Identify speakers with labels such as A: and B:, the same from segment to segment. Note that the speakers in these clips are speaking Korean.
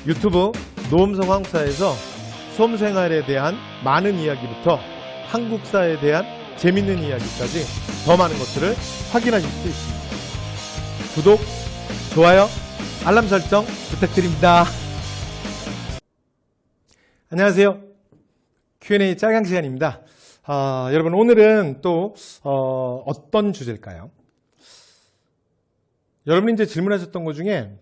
A: 유튜브 노음성 한국사에서 수험생활에 대한 많은 이야기부터 한국사에 대한 재밌는 이야기까지 더 많은 것들을 확인하실 수 있습니다. 구독, 좋아요, 알람 설정 부탁드립니다. 안녕하세요. Q&A 짤강 시간입니다. 여러분 오늘은 또 어떤 주제일까요? 여러분이 이제 질문하셨던 것 중에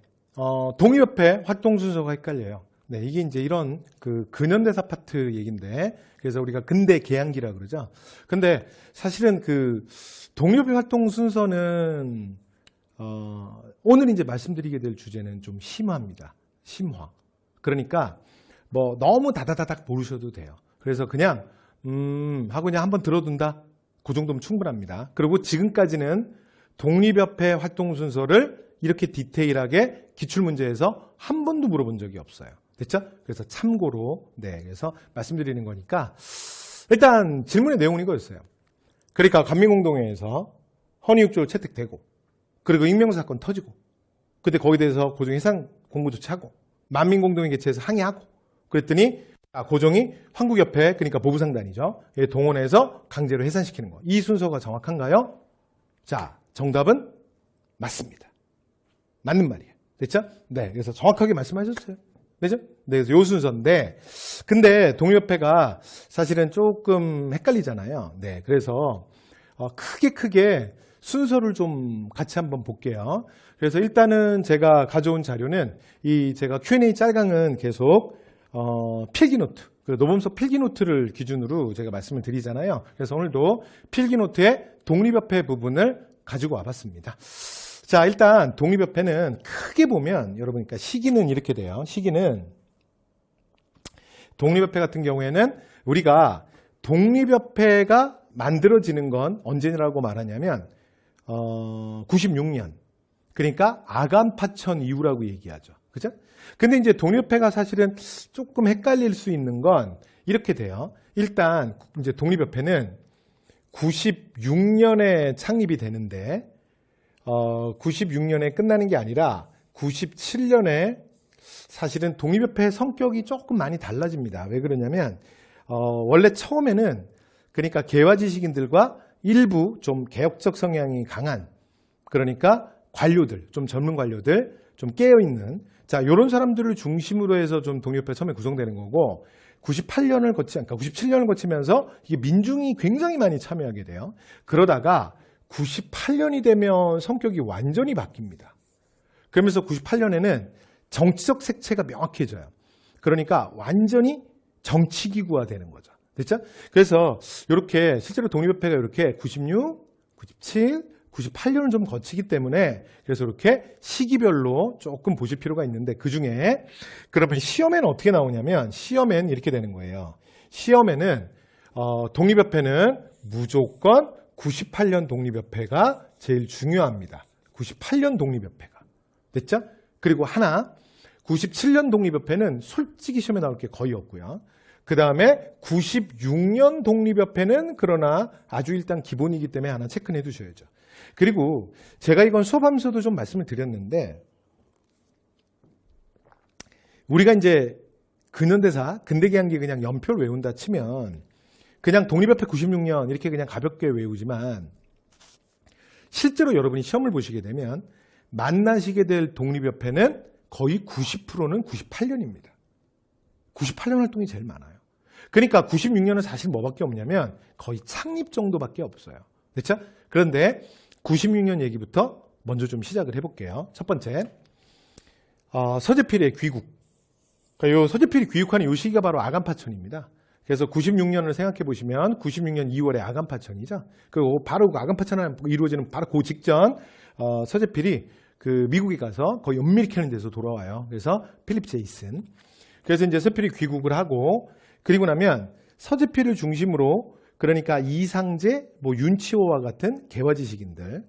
A: 독립협회 활동 순서가 헷갈려요. 네, 이게 이제 이런 그 근현대사 파트 얘기인데, 그래서 우리가 근대 개항기라 그러죠. 근데 사실은 그 독립협회 활동 순서는 오늘 이제 말씀드리게 될 주제는 좀 심화입니다. 심화. 그러니까 뭐 너무 다다다닥 모르셔도 돼요. 그래서 그냥 하고 그냥 한번 들어둔다. 그 정도면 충분합니다. 그리고 지금까지는 독립협회 활동 순서를 이렇게 디테일하게 기출문제에서 한 번도 물어본 적이 없어요. 됐죠? 그래서 참고로, 네, 그래서 말씀드리는 거니까 일단 질문의 내용은 이거였어요. 그러니까 관민공동회에서 헌의육조 채택되고, 그리고 익명사건 터지고, 그때 거기에 대해서 고종이 해상 공고조치하고, 만민공동회 개최해서 항의하고, 그랬더니 고종이 황국협회, 그러니까 보부상단이죠, 동원해서 강제로 해산시키는 거. 이 순서가 정확한가요? 자, 정답은 맞습니다. 맞는 말이에요. 됐죠? 네, 그래서 정확하게 말씀하셨어요. 그죠? 네, 그래서 요 순서인데, 근데 독립협회가 사실은 조금 헷갈리잖아요. 네, 그래서 크게 순서를 좀 같이 한번 볼게요. 그래서 일단은 제가 가져온 자료는 이 제가 Q&A 짤강은 계속 필기노트, 노범석 필기노트를 기준으로 제가 말씀을 드리잖아요. 그래서 오늘도 필기노트의 독립협회 부분을 가지고 와봤습니다. 자, 일단 독립협회는 크게 보면 여러분, 그러니까 시기는 이렇게 돼요. 시기는 독립협회 같은 경우에는 우리가 독립협회가 만들어지는 건 언제라고 말하냐면 96년, 그러니까 아간파천 이후라고 얘기하죠. 그죠? 근데 이제 독립협회가 사실은 조금 헷갈릴 수 있는 건 이렇게 돼요. 일단 이제 독립협회는 96년에 창립이 되는데 96년에 끝나는 게 아니라 97년에 사실은 독립협회의 성격이 조금 많이 달라집니다. 왜 그러냐면 원래 처음에는 그러니까 개화지식인들과 일부 좀 개혁적 성향이 강한, 그러니까 관료들, 좀 전문 관료들, 좀 깨어있는, 자, 이런 사람들을 중심으로 해서 좀 독립협회 처음에 구성되는 거고, 97년을 거치면서 이게 민중이 굉장히 많이 참여하게 돼요. 그러다가 98년이 되면 성격이 완전히 바뀝니다. 그러면서 98년에는 정치적 색채가 명확해져요. 그러니까 완전히 정치기구화 되는 거죠. 됐죠? 그래서 이렇게 실제로 독립협회가 이렇게 96, 97, 98년을 좀 거치기 때문에 그래서 이렇게 시기별로 조금 보실 필요가 있는데, 그 중에 그러면 시험에는 어떻게 나오냐면, 시험에는 이렇게 되는 거예요. 시험에는 독립협회는 무조건 98년 독립협회가 제일 중요합니다. 98년 독립협회가. 됐죠? 그리고 하나, 97년 독립협회는 솔직히 시험에 나올 게 거의 없고요. 그 다음에 96년 독립협회는 그러나 아주 일단 기본이기 때문에 하나 체크해 두셔야죠. 그리고 제가 이건 수업하면서도 좀 말씀을 드렸는데, 우리가 이제 근현대사, 근대개항기 그냥 연표를 외운다 치면 그냥 독립협회 96년 이렇게 그냥 가볍게 외우지만, 실제로 여러분이 시험을 보시게 되면 만나시게 될 독립협회는 거의 90%는 98년입니다. 98년 활동이 제일 많아요. 그러니까 96년은 사실 뭐밖에 없냐면 거의 창립 정도밖에 없어요. 됐죠? 그런데 96년 얘기부터 먼저 좀 시작을 해볼게요. 첫 번째, 서재필의 귀국. 그러니까 요 서재필이 귀국하는 요 시기가 바로 아간파천입니다. 그래서 96년을 생각해 보시면 96년 2월에 아간파천이죠. 그리고 바로 그 아간파천이 이루어지는 바로 그 직전 서재필이 그 미국에 가서 거의 연밀케는 데서 돌아와요. 그래서 필립 제이슨. 그래서 이제 서재필이 귀국을 하고, 그리고 나면 서재필을 중심으로, 그러니까 이상제, 뭐 윤치호와 같은 개화지식인들,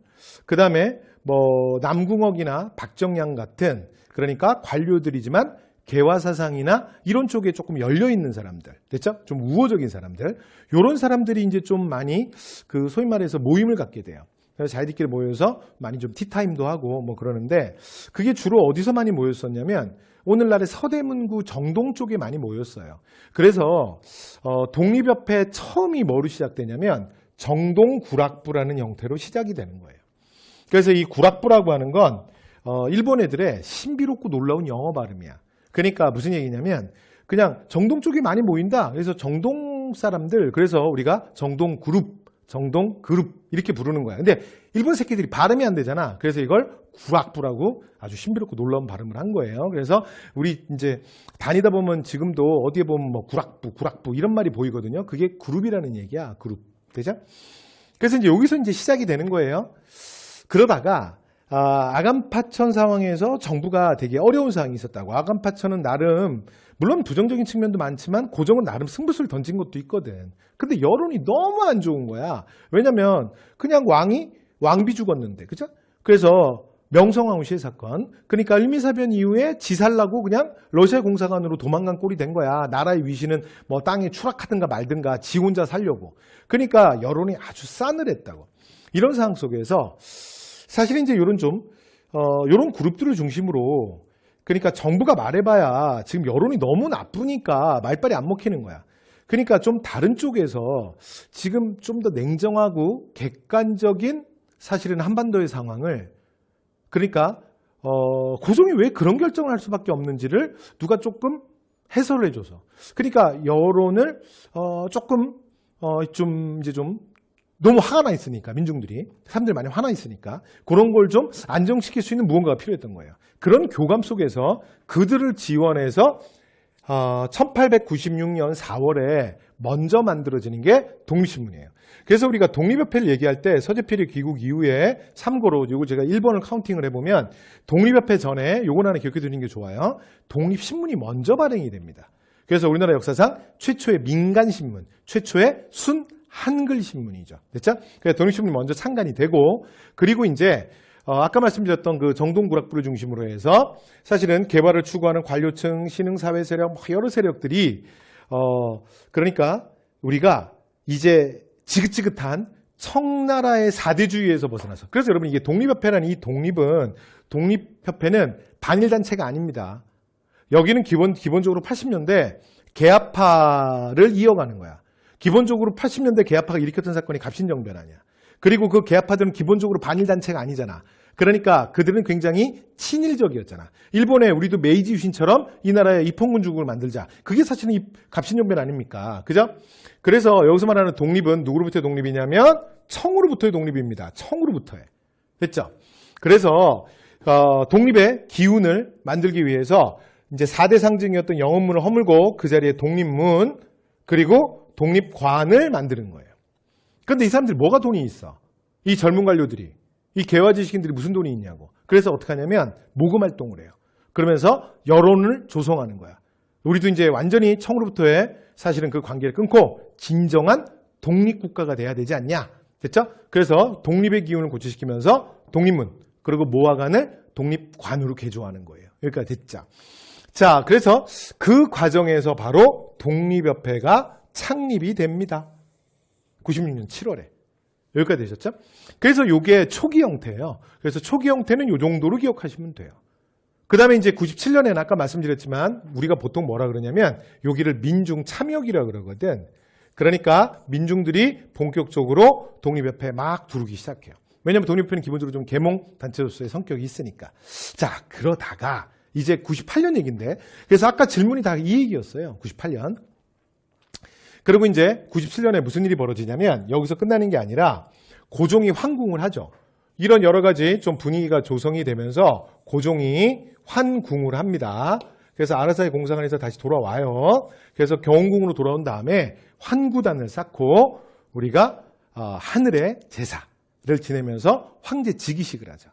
A: 그 다음에 뭐 남궁옥이나 박정양 같은, 그러니까 관료들이지만 개화사상이나 이런 쪽에 조금 열려있는 사람들, 됐죠? 좀 우호적인 사람들, 이런 사람들이 이제 좀 많이 그 소위 말해서 모임을 갖게 돼요. 그래서 자기들끼리 모여서 많이 좀 티타임도 하고 뭐 그러는데, 그게 주로 어디서 많이 모였었냐면 오늘날의 서대문구 정동 쪽에 많이 모였어요. 그래서 독립협회 처음이 뭐로 시작되냐면 정동구락부라는 형태로 시작이 되는 거예요. 그래서 이 구락부라고 하는 건 일본 애들의 신비롭고 놀라운 영어 발음이야. 그러니까 무슨 얘기냐면 그냥 정동 쪽이 많이 모인다. 그래서 정동 사람들, 그래서 우리가 정동그룹, 정동그룹 이렇게 부르는 거야. 근데 일본 새끼들이 발음이 안 되잖아. 그래서 이걸 구락부라고 아주 신비롭고 놀라운 발음을 한 거예요. 그래서 우리 이제 다니다 보면 지금도 어디에 보면 뭐 구락부 이런 말이 보이거든요. 그게 그룹이라는 얘기야. 그룹. 되죠? 그래서 이제 여기서 이제 시작이 되는 거예요. 그러다가 아간파천 상황에서 정부가 되게 어려운 상황이 있었다고. 아간파천은 나름 물론 부정적인 측면도 많지만 고정은 나름 승부수를 던진 것도 있거든. 근데 여론이 너무 안 좋은 거야. 왜냐면 그냥 왕비 죽었는데, 그죠? 그래서 명성황후시의 사건. 그러니까 을미사변 이후에 지살라고 그냥 러시아 공사관으로 도망간 꼴이 된 거야. 나라의 위신은 뭐 땅에 추락하든가 말든가 지 혼자 살려고. 그러니까 여론이 아주 싸늘했다고. 이런 상황 속에서 사실 이제 이런 이런 그룹들을 중심으로, 그러니까 정부가 말해봐야 지금 여론이 너무 나쁘니까 말빨이 안 먹히는 거야. 그러니까 좀 다른 쪽에서 지금 좀 더 냉정하고 객관적인 사실은 한반도의 상황을, 그러니까 고종이 왜 그런 결정을 할 수밖에 없는지를 누가 조금 해설을 해줘서, 그러니까 여론을 조금 좀 너무 화가 나 있으니까, 민중들이 사람들이 많이 화나 있으니까 그런 걸 좀 안정시킬 수 있는 무언가가 필요했던 거예요. 그런 교감 속에서 그들을 지원해서 1896년 4월에 먼저 만들어지는 게 독립신문이에요. 그래서 우리가 독립협회를 얘기할 때 서재필의 귀국 이후에 참고로 이거 제가 1번을 카운팅을 해보면 독립협회 전에 요건 하나 기억해 두는 게 좋아요. 독립신문이 먼저 발행이 됩니다. 그래서 우리나라 역사상 최초의 민간신문, 최초의 순 한글 신문이죠. 됐죠? 그래서 독립신문이 먼저 창간이 되고, 그리고 이제 아까 말씀드렸던 그 정동구락부를 중심으로 해서 사실은 개발을 추구하는 관료층, 신흥사회 세력, 여러 세력들이 그러니까 우리가 이제 지긋지긋한 청나라의 사대주의에서 벗어나서, 그래서 여러분 이게 독립협회라는 이 독립협회는 반일단체가 아닙니다. 여기는 기본적으로 80년대 개화파를 이어가는 거야. 기본적으로 80년대 개화파가 일으켰던 사건이 갑신정변 아니야. 그리고 그 개화파들은 기본적으로 반일단체가 아니잖아. 그러니까 그들은 굉장히 친일적이었잖아. 일본에 우리도 메이지 유신처럼 이 나라에 입헌군주국을 만들자. 그게 사실은 갑신정변 아닙니까? 그죠? 그래서 여기서 말하는 독립은 누구로부터의 독립이냐면 청으로부터의 독립입니다. 청으로부터의. 됐죠? 그래서 독립의 기운을 만들기 위해서 이제 4대 상징이었던 영원문을 허물고 그 자리에 독립문, 그리고 독립관을 만드는 거예요. 그런데 이 사람들이 뭐가 돈이 있어? 이 젊은 관료들이, 이 개화지식인들이 무슨 돈이 있냐고. 그래서 어떻게 하냐면 모금 활동을 해요. 그러면서 여론을 조성하는 거야. 우리도 이제 완전히 청으로부터의 사실은 그 관계를 끊고 진정한 독립국가가 돼야 되지 않냐. 됐죠? 그래서 독립의 기운을 고취시키면서 독립문, 그리고 모화관을 독립관으로 개조하는 거예요. 여기까지 됐죠? 자, 그래서 그 과정에서 바로 독립협회가 창립이 됩니다. 96년 7월에. 여기까지 되셨죠? 그래서 이게 초기 형태예요. 그래서 초기 형태는 이 정도로 기억하시면 돼요. 그 다음에 이제 97년에는 아까 말씀드렸지만 우리가 보통 뭐라 그러냐면 여기를 민중 참여기라 그러거든. 그러니까 민중들이 본격적으로 독립협회에 막 두르기 시작해요. 왜냐하면 독립협회는 기본적으로 좀 계몽단체로서의 성격이 있으니까. 자, 그러다가 이제 98년 얘기인데, 그래서 아까 질문이 다 이 얘기였어요. 98년. 그리고 이제 97년에 무슨 일이 벌어지냐면 여기서 끝나는 게 아니라 고종이 환궁을 하죠. 이런 여러 가지 좀 분위기가 조성이 되면서 고종이 환궁을 합니다. 그래서 아라사이 공사관에서 다시 돌아와요. 그래서 경운궁으로 돌아온 다음에 환구단을 쌓고 우리가 하늘의 제사를 지내면서 황제 즉위식을 하죠.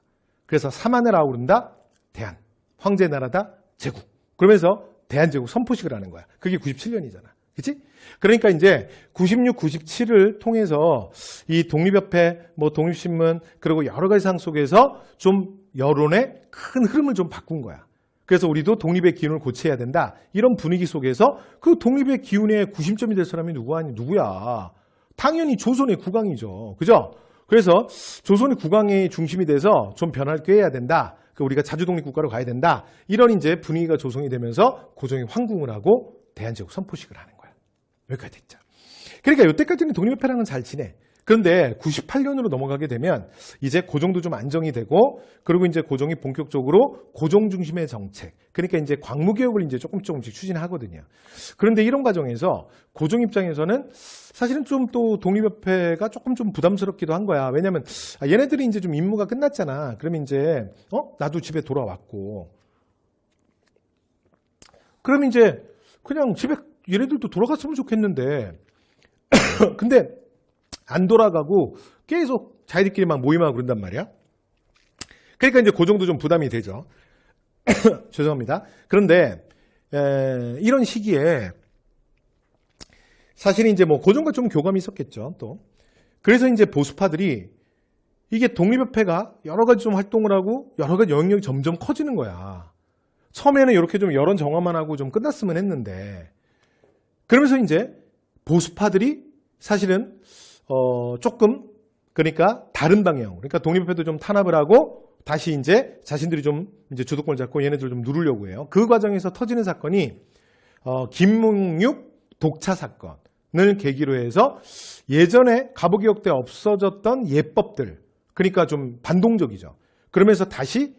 A: 그래서 사만을 아우른다 대한, 황제 나라다 제국. 그러면서 대한제국 선포식을 하는 거야. 그게 97년이잖아. 그치? 그러니까 이제 96, 97을 통해서 이 독립협회, 뭐 독립신문, 그리고 여러 가지 상황 속에서 좀 여론의 큰 흐름을 좀 바꾼 거야. 그래서 우리도 독립의 기운을 고쳐야 된다. 이런 분위기 속에서 그 독립의 기운의 구심점이 될 사람이 누구야? 당연히 조선의 국왕이죠. 그죠? 그래서 조선이 국왕의 중심이 돼서 좀 변화를 꾀해야 된다. 우리가 자주 독립국가로 가야 된다. 이런 이제 분위기가 조성이 되면서 고종이 황궁을 하고 대한제국 선포식을 하는 거야. 여기까지 됐죠. 그러니까 이때까지는 독립협회랑은 잘 지내. 그런데 98년으로 넘어가게 되면 이제 고종도 좀 안정이 되고, 그리고 이제 고종이 본격적으로 고종 중심의 정책, 그러니까 이제 광무개혁을 이제 조금씩 추진하거든요. 그런데 이런 과정에서 고종 입장에서는 사실은 좀 또 독립협회가 조금 좀 부담스럽기도 한 거야. 왜냐면 얘네들이 이제 좀 임무가 끝났잖아. 그러면 이제 나도 집에 돌아왔고, 그럼 이제 그냥 집에 얘네들도 돌아갔으면 좋겠는데 근데 안 돌아가고 계속 자기들끼리 막 모임하고 그런단 말이야. 그러니까 이제 고종도 좀 부담이 되죠. 죄송합니다. 그런데 이런 시기에 사실 이제 뭐 고종과 좀 교감이 있었겠죠. 또 그래서 이제 보수파들이 이게 독립협회가 여러 가지 좀 활동을 하고 여러 가지 영역이 점점 커지는 거야. 처음에는 이렇게 좀 여론 정화만 하고 좀 끝났으면 했는데, 그러면서 이제 보수파들이 사실은 조금, 그러니까 다른 방향, 그러니까 독립협회도 좀 탄압을 하고 다시 이제 자신들이 좀 이제 주도권을 잡고 얘네들 좀 누르려고 해요. 그 과정에서 터지는 사건이 김홍육 독차 사건을 계기로 해서 예전에 갑오개혁 때 없어졌던 예법들, 그러니까 좀 반동적이죠. 그러면서 다시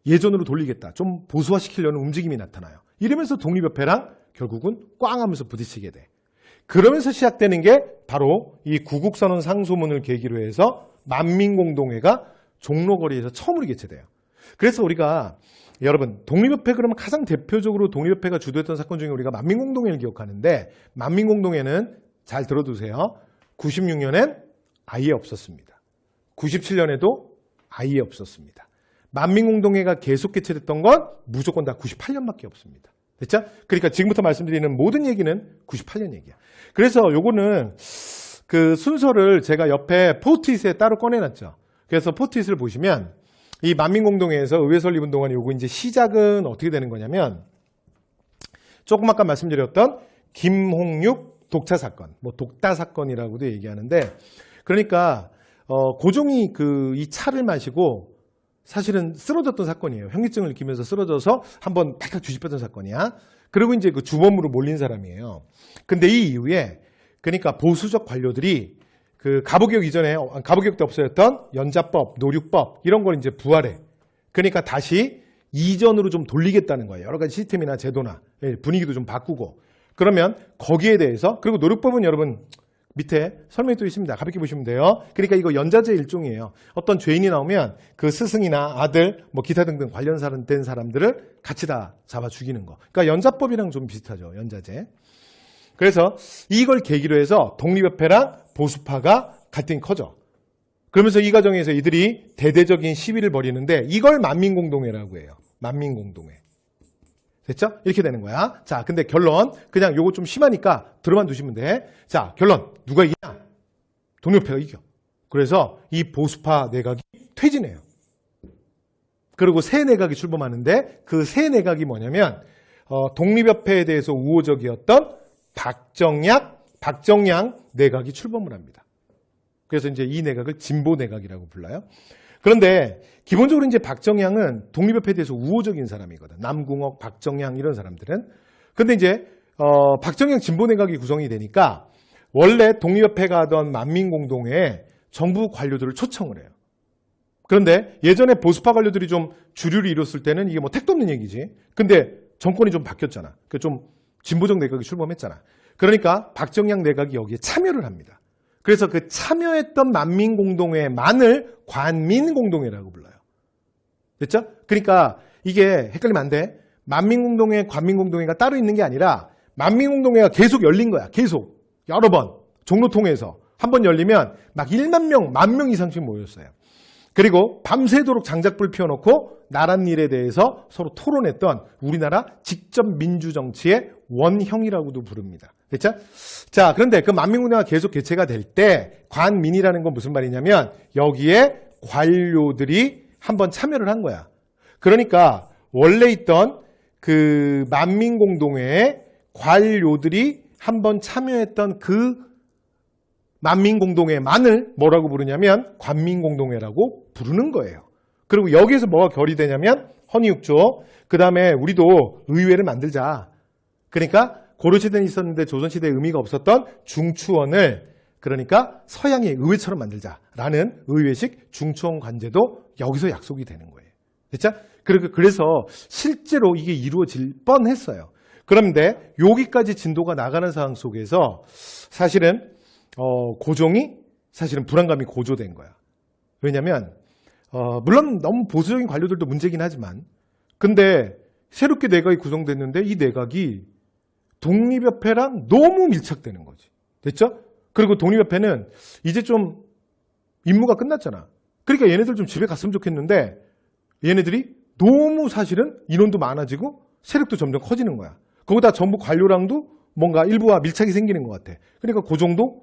A: 예전으로 돌리겠다, 좀 보수화시키려는 움직임이 나타나요. 이러면서 독립협회랑 결국은 꽝 하면서 부딪히게 돼. 그러면서 시작되는 게 바로 이 구국선언 상소문을 계기로 해서 만민공동회가 종로거리에서 처음으로 개최돼요. 그래서 우리가 여러분 독립협회 그러면 가장 대표적으로 독립협회가 주도했던 사건 중에 우리가 만민공동회를 기억하는데, 만민공동회는 잘 들어두세요. 96년엔 아예 없었습니다. 97년에도 아예 없었습니다. 만민공동회가 계속 개최됐던 건 무조건 다 98년밖에 없습니다. 됐죠? 그러니까 지금부터 말씀드리는 모든 얘기는 98년 얘기야. 그래서 요거는 그 순서를 제가 옆에 포트잇에 따로 꺼내놨죠. 그래서 포트잇을 보시면 이 만민공동회에서 의회설립운동안이 요거 이제 시작은 어떻게 되는 거냐면, 조금 아까 말씀드렸던 김홍육 독차 사건, 뭐 독다 사건이라고도 얘기하는데, 그러니까 고종이 이 차를 마시고 사실은 쓰러졌던 사건이에요. 현기증을 느끼면서 쓰러져서 한번 발칵 뒤집혔던 사건이야. 그리고 이제 그 주범으로 몰린 사람이에요. 근데 이 이후에 그러니까 보수적 관료들이 그 갑오개혁 이전에, 갑오개혁 때 없어졌던 연자법, 노륙법 이런 걸 이제 부활해. 그러니까 다시 이전으로 좀 돌리겠다는 거예요. 여러 가지 시스템이나 제도나 분위기도 좀 바꾸고. 그러면 거기에 대해서, 그리고 노륙법은 여러분 밑에 설명이 또 있습니다. 가볍게 보시면 돼요. 그러니까 이거 연자제 일종이에요. 어떤 죄인이 나오면 그 스승이나 아들, 뭐 기타 등등 관련된 사람들을 같이 다 잡아 죽이는 거. 그러니까 연자법이랑 좀 비슷하죠. 연자제. 그래서 이걸 계기로 해서 독립협회랑 보수파가 갈등이 커져. 그러면서 이 과정에서 이들이 대대적인 시위를 벌이는데 이걸 만민공동회라고 해요. 만민공동회. 됐죠? 이렇게 되는 거야. 자, 근데 결론, 그냥 요거 좀 심하니까 들어만 두시면 돼. 자, 결론, 누가 이기냐? 독립협회가 이겨. 그래서 이 보수파 내각이 퇴진해요. 그리고 새 내각이 출범하는데 그 새 내각이 뭐냐면 독립협회에 대해서 우호적이었던 박정양 내각이 출범을 합니다. 그래서 이제 이 내각을 진보 내각이라고 불러요. 그런데 기본적으로 이제 박정양은 독립협회에 대해서 우호적인 사람이거든. 남궁옥, 박정양 이런 사람들은. 근데 이제 박정양 진보 내각이 구성이 되니까 원래 독립협회가 하던 만민공동회에 정부 관료들을 초청을 해요. 그런데 예전에 보수파 관료들이 좀 주류를 이뤘을 때는 이게 뭐 택도 없는 얘기지. 근데 정권이 좀 바뀌었잖아. 좀 진보적 내각이 출범했잖아. 그러니까 박정양 내각이 여기에 참여를 합니다. 그래서 그 참여했던 만민공동회만을 관민공동회라고 불러요. 됐죠? 그러니까 이게 헷갈리면 안 돼. 만민공동회, 관민공동회가 따로 있는 게 아니라 만민공동회가 계속 열린 거야. 계속. 여러 번. 종로 통해서. 한 번 열리면 막 1만 명, 10,000명 이상씩 모였어요. 그리고 밤새도록 장작불 피워놓고 나랏일에 대해서 서로 토론했던 우리나라 직접 민주정치의 원형이라고도 부릅니다. 됐죠? 자, 그런데 그 만민공동회가 계속 개최가 될 때 관민이라는 건 무슨 말이냐면 여기에 관료들이 한번 참여를 한 거야. 그러니까 원래 있던 그 만민공동회에 관료들이 한번 참여했던 그 만민공동회만을 뭐라고 부르냐면 관민공동회라고 부르는 거예요. 그리고 여기에서 뭐가 결의되냐면 헌의육조, 그 다음에 우리도 의회를 만들자. 그러니까 고려시대는 있었는데 조선시대에 의미가 없었던 중추원을 그러니까 서양의 의회처럼 만들자라는 의회식 중추원 관제도 여기서 약속이 되는 거예요. 됐죠? 그래서 실제로 이게 이루어질 뻔했어요. 그런데 여기까지 진도가 나가는 상황 속에서 사실은 고종이 사실은 불안감이 고조된 거야. 왜냐하면 물론 너무 보수적인 관료들도 문제긴 하지만 근데 새롭게 내각이 구성됐는데 이 내각이 독립협회랑 너무 밀착되는 거지. 됐죠? 그리고 독립협회는 이제 좀 임무가 끝났잖아. 그러니까 얘네들 좀 집에 갔으면 좋겠는데 얘네들이 너무 사실은 인원도 많아지고 세력도 점점 커지는 거야. 거기다 정부 관료랑도 뭔가 일부와 밀착이 생기는 것 같아. 그러니까 그 정도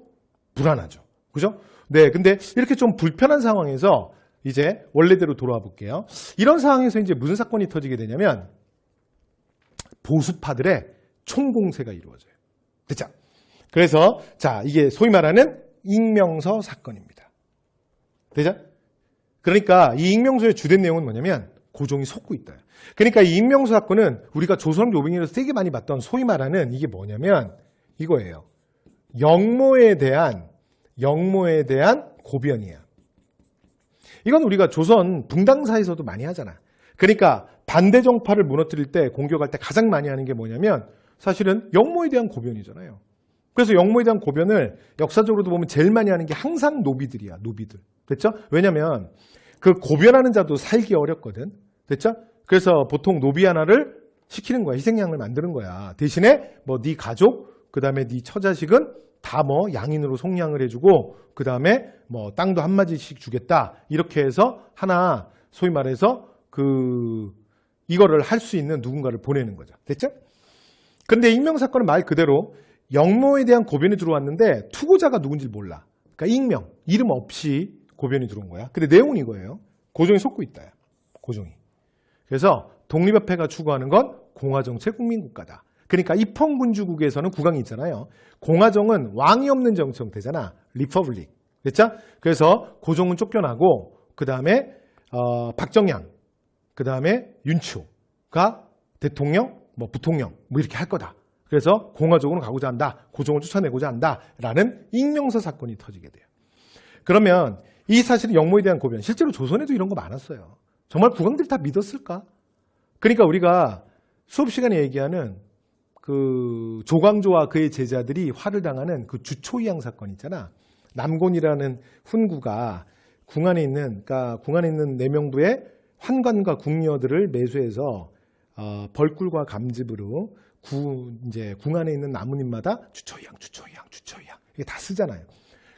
A: 불안하죠. 그죠? 네, 근데 이렇게 좀 불편한 상황에서 이제 원래대로 돌아와 볼게요. 이런 상황에서 이제 무슨 사건이 터지게 되냐면 보수파들의 총공세가 이루어져요. 됐죠? 그래서 자, 이게 소위 말하는 익명서 사건입니다. 되죠? 그러니까 이 익명서의 주된 내용은 뭐냐면 고종이 속고 있다. 그러니까 이 익명서 사건은 우리가 조선 요빙에서 되게 많이 봤던 소위 말하는 이게 뭐냐면 이거예요. 영모에 대한 고변이야. 이건 우리가 조선 붕당사에서도 많이 하잖아. 그러니까 반대 정파를 무너뜨릴 때 공격할 때 가장 많이 하는 게 뭐냐면 사실은 영모에 대한 고변이잖아요. 그래서 영모에 대한 고변을 역사적으로도 보면 제일 많이 하는 게 항상 노비들이야. 노비들. 됐죠? 왜냐면 그 고변하는 자도 살기 어렵거든. 됐죠? 그래서 보통 노비 하나를 시키는 거야. 희생양을 만드는 거야. 대신에 뭐 네 가족, 그 다음에 네 처자식은 다 뭐 양인으로 속량을 해주고 그 다음에 뭐 땅도 한 마디씩 주겠다. 이렇게 해서 하나 소위 말해서 이거를 할 수 있는 누군가를 보내는 거죠. 됐죠? 근데 익명사건은 말 그대로 영모에 대한 고변이 들어왔는데 투고자가 누군지 몰라. 그러니까 익명, 이름 없이 고변이 들어온 거야. 근데 내용은 이거예요. 고종이 속고 있다. 고종이. 그래서 독립협회가 추구하는 건 공화정체 국민국가다. 그러니까 입헌군주국에서는 국왕이 있잖아요. 공화정은 왕이 없는 정치형태잖아. 리퍼블릭. 됐죠? 그래서 고종은 쫓겨나고 그 다음에 박정양, 그 다음에 윤추가 대통령, 뭐 부통령 뭐 이렇게 할 거다. 그래서 공화정으로 가고자 한다. 고종을 쫓아내고자 한다라는 익명서 사건이 터지게 돼요. 그러면 이 사실은 영모에 대한 고변, 실제로 조선에도 이런 거 많았어요. 정말 국왕들이 다 믿었을까? 그러니까 우리가 수업 시간에 얘기하는 그 조광조와 그의 제자들이 화를 당하는 그 주초이양 사건 있잖아. 남곤이라는 훈구가 궁 안에 있는 4명부의 환관과 궁녀들을 매수해서 벌꿀과 감즙으로 궁 안에 있는 나무님마다 주초이양 이게 다 쓰잖아요.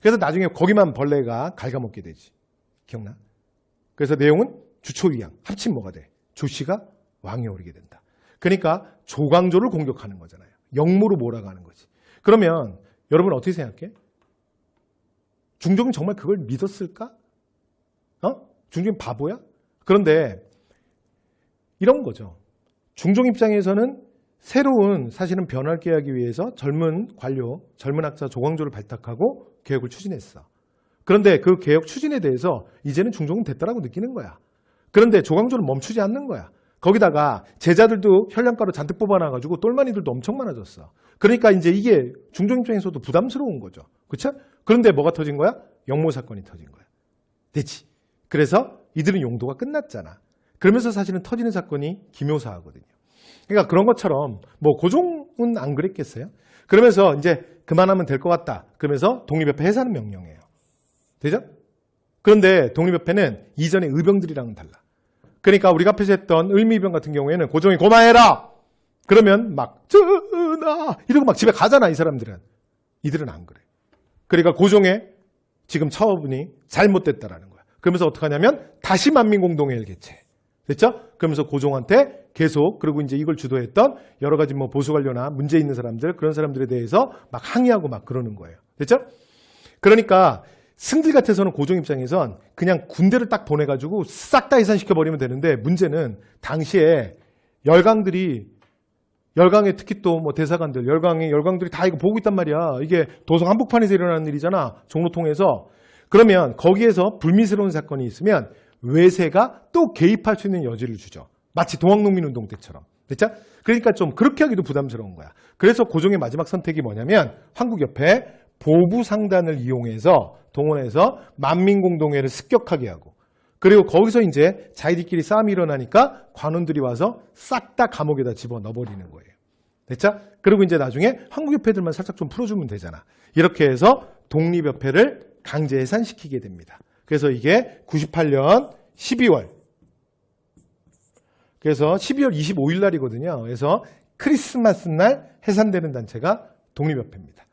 A: 그래서 나중에 거기만 벌레가 갉아먹게 되지. 기억나? 그래서 내용은 주초이양 합치면 뭐가 돼? 조씨가 왕에 오르게 된다. 그러니까 조광조를 공격하는 거잖아요. 영모로 몰아가는 거지. 그러면 여러분 어떻게 생각해? 중종이 정말 그걸 믿었을까? 중종이 바보야? 그런데 이런 거죠. 중종 입장에서는 새로운 사실은 변화를 꾀하기 위해서 젊은 관료, 젊은 학자 조광조를 발탁하고 개혁을 추진했어. 그런데 그 개혁 추진에 대해서 이제는 중종은 됐다라고 느끼는 거야. 그런데 조광조는 멈추지 않는 거야. 거기다가 제자들도 현량가로 잔뜩 뽑아놔가지고 똘마니들도 엄청 많아졌어. 그러니까 이제 이게 중종 입장에서도 부담스러운 거죠. 그렇죠? 그런데 뭐가 터진 거야? 영모 사건이 터진 거야. 됐지? 그래서 이들은 용도가 끝났잖아. 그러면서 사실은 터지는 사건이 기묘사하거든요. 그러니까 그런 것처럼 뭐 고종은 안 그랬겠어요? 그러면서 이제 그만하면 될 것 같다. 그러면서 독립협회 해산을 명령해요. 되죠? 그런데 독립협회는 이전의 의병들이랑은 달라. 그러니까 우리가 앞에서 했던 을미병 같은 경우에는 고종이 고마해라. 그러면 막 전하 이러고 막 집에 가잖아. 이 사람들은. 이들은 안 그래. 그러니까 고종의 지금 처분이 잘못됐다라는 거야. 그러면서 어떻게 하냐면 다시 만민공동회를 개최. 됐죠? 그러면서 고종한테 계속 그리고 이제 이걸 주도했던 여러 가지 뭐 보수 관료나 문제 있는 사람들 그런 사람들에 대해서 막 항의하고 막 그러는 거예요. 됐죠? 그러니까 승질 같아서는 고종 입장에선 그냥 군대를 딱 보내가지고 싹 다 해산시켜버리면 되는데 문제는 당시에 열강들이 열강에 특히 또 뭐 대사관들, 열강들이 다 이거 보고 있단 말이야. 이게 도성 한복판에서 일어나는 일이잖아. 종로통에서. 그러면 거기에서 불미스러운 사건이 있으면 외세가 또 개입할 수 있는 여지를 주죠. 마치 동학농민운동 때처럼. 됐죠? 그러니까 좀 그렇게 하기도 부담스러운 거야. 그래서 고종의 마지막 선택이 뭐냐면 한국협회 보부상단을 이용해서 동원해서 만민공동회를 습격하게 하고, 그리고 거기서 이제 자기들끼리 싸움이 일어나니까 관원들이 와서 싹 다 감옥에다 집어넣어버리는 거예요. 됐죠? 그리고 이제 나중에 한국협회들만 살짝 좀 풀어주면 되잖아. 이렇게 해서 독립협회를 강제 해산시키게 됩니다. 그래서 이게 98년 12월. 그래서 12월 25일 날이거든요. 그래서 크리스마스 날 해산되는 단체가 독립협회입니다.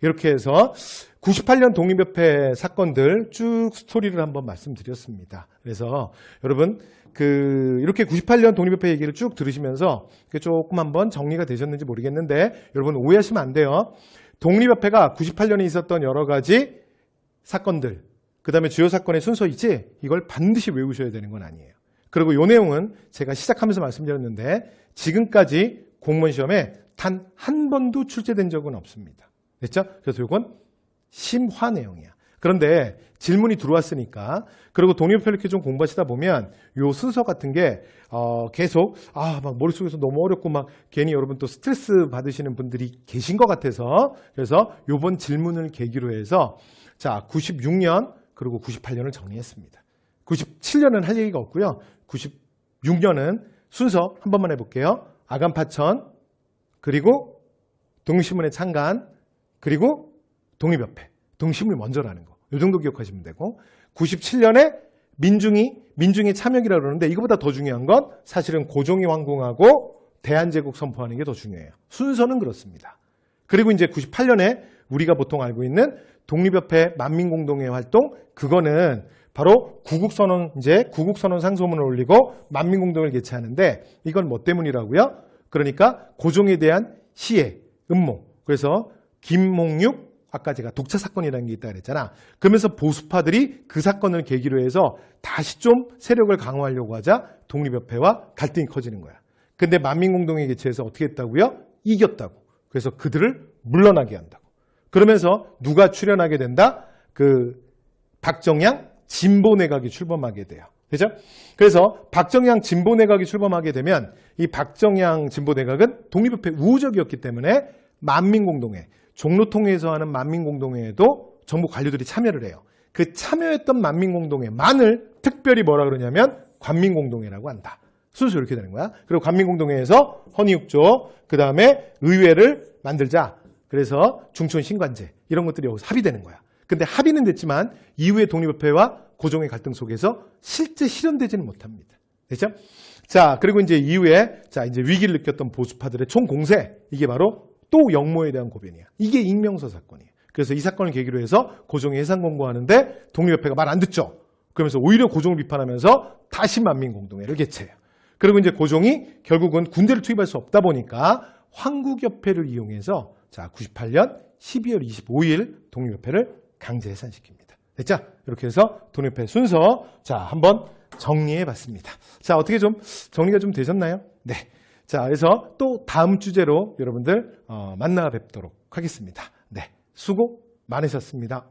A: 이렇게 해서 98년 독립협회 사건들 쭉 스토리를 한번 말씀드렸습니다. 그래서 여러분 이렇게 98년 독립협회 얘기를 쭉 들으시면서 조금 한번 정리가 되셨는지 모르겠는데 여러분 오해하시면 안 돼요. 독립협회가 98년에 있었던 여러 가지 사건들, 그 다음에 주요 사건의 순서이지 이걸 반드시 외우셔야 되는 건 아니에요. 그리고 이 내용은 제가 시작하면서 말씀드렸는데 지금까지 공무원 시험에 단 한 번도 출제된 적은 없습니다. 됐죠? 그래서 이건 심화 내용이야. 그런데 질문이 들어왔으니까, 그리고 독립협회를 이렇게 좀 공부하시다 보면 요 순서 같은 게 계속 막 머릿속에서 너무 어렵고 막 괜히 여러분 또 스트레스 받으시는 분들이 계신 것 같아서, 그래서 요번 질문을 계기로 해서 자 96년 그리고 98년을 정리했습니다. 97년은 할 얘기가 없고요. 96년은 순서 한 번만 해볼게요. 아간파천, 그리고 독립신문의 창간, 그리고 독립협회. 독립신문이 먼저라는 거. 이 정도 기억하시면 되고, 97년에 민중이 참여기라고 그러는데 이거보다 더 중요한 건 사실은 고종이 황궁하고 대한제국 선포하는 게 더 중요해요. 순서는 그렇습니다. 그리고 이제 98년에 우리가 보통 알고 있는 독립협회 만민공동회 활동, 그거는 바로 구국선언 상소문을 올리고 만민공동회를 개최하는데, 이건 뭐 때문이라고요? 그러니까 고종에 대한 시해, 음모. 그래서 김몽육, 아까 제가 독차 사건이라는 게 있다 그랬잖아. 그러면서 보수파들이 그 사건을 계기로 해서 다시 좀 세력을 강화하려고 하자 독립협회와 갈등이 커지는 거야. 근데 만민공동회 개최해서 어떻게 했다고요? 이겼다고. 그래서 그들을 물러나게 한다고. 그러면서 누가 출연하게 된다? 박정양 진보내각이 출범하게 돼요. 그죠? 그래서 박정양 진보내각이 출범하게 되면 이 박정양 진보내각은 독립협회 우호적이었기 때문에 만민공동회, 종로통에서 하는 만민공동회에도 정부 관료들이 참여를 해요. 그 참여했던 만민공동회만을 특별히 뭐라 그러냐면 관민공동회라고 한다. 순수 이렇게 되는 거야. 그리고 관민공동회에서 헌의육조, 그 다음에 의회를 만들자. 그래서 중촌신관제 이런 것들이 여기서 합의되는 거야. 근데 합의는 됐지만 이후에 독립협회와 고종의 갈등 속에서 실제 실현되지는 못합니다. 됐죠? 자, 그리고 이제 이후에 이제 위기를 느꼈던 보수파들의 총공세, 이게 바로 또 영모에 대한 고변이야. 이게 익명서 사건이에요. 그래서 이 사건을 계기로 해서 고종이 해산 권고하는데 독립협회가 말 안 듣죠. 그러면서 오히려 고종을 비판하면서 다시 만민공동회를 개최해요. 그리고 이제 고종이 결국은 군대를 투입할 수 없다 보니까 황국협회를 이용해서 98년 12월 25일 독립협회를 강제 해산시킵니다. 됐죠? 이렇게 해서 독립협회 순서 한번 정리해 봤습니다. 자, 어떻게 좀 정리가 좀 되셨나요? 네. 자, 그래서 또 다음 주제로 여러분들 만나 뵙도록 하겠습니다. 네. 수고 많으셨습니다.